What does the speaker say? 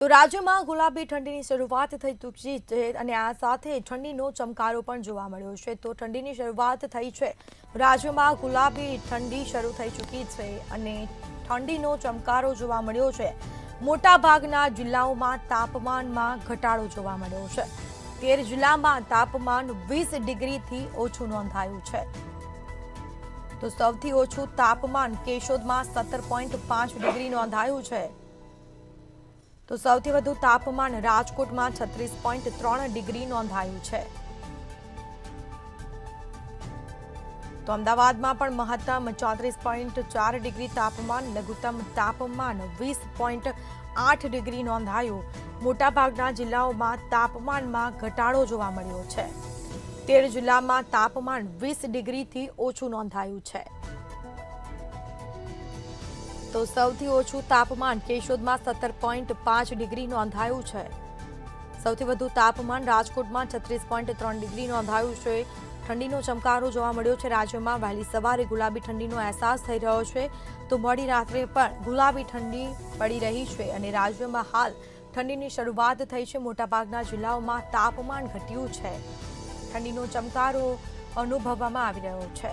તો રાજ્યમાં ગુલાબી ઠંડીની શરૂઆત થઈ ચૂકી છે અને આ સાથે ઠંડીનો ચમકારો પણ જોવા મળ્યો છે। તો ઠંડીની શરૂઆત થઈ છે, રાજ્યમાં ગુલાબી ઠંડી શરૂ થઈ ચૂકી છે અને ઠંડીનો ચમકારો જોવા મળ્યો છે। મોટાભાગના જિલ્લાઓમાં તાપમાનમાં ઘટાડો જોવા મળ્યો છે। 13 જિલ્લામાં તાપમાન 20 ડિગ્રીથી ઓછું નોંધાયું છે। તો સૌથી ઓછું તાપમાન કેશોદમાં 17.5 ડિગ્રી નોંધાયું છે। તો સૌથી વધુ તાપમાન રાજકોટમાં 36.3 ડિગ્રી નોંધાયું છે। તો અમદાવાદમાં પણ મહત્તમ 34.4 ડિગ્રી તાપમાન, લઘુત્તમ તાપમાન 20.8 ડિગ્રી નોંધાયું। મોટાભાગના જિલ્લાઓમાં તાપમાનમાં ઘટાડો જોવા મળ્યો છે। 13 જિલ્લામાં તાપમાન 20 ડિગ્રીથી ઓછું નોંધાયું છે। તો સૌથી ઓછું તાપમાન કેશોદમાં 17.5 ડિગ્રી નોંધાયું છે। સૌથી વધુ તાપમાન રાજકોટમાં 36.3 ડિગ્રી નોંધાયું છે। ઠંડીનો ચમકારો જોવા મળ્યો છે। રાજ્યમાં વહેલી સવારે ગુલાબી ઠંડીનો અહેસાસ થઈ રહ્યો છે, તો મોડી રાત્રે પણ ગુલાબી ઠંડી પડી રહી છે અને રાજ્યમાં હાલ ઠંડીની શરૂઆત થઈ છે। મોટાભાગના જિલ્લાઓમાં તાપમાન ઘટ્યું છે। ઠંડીનો ચમકારો અનુભવવામાં આવી રહ્યો છે।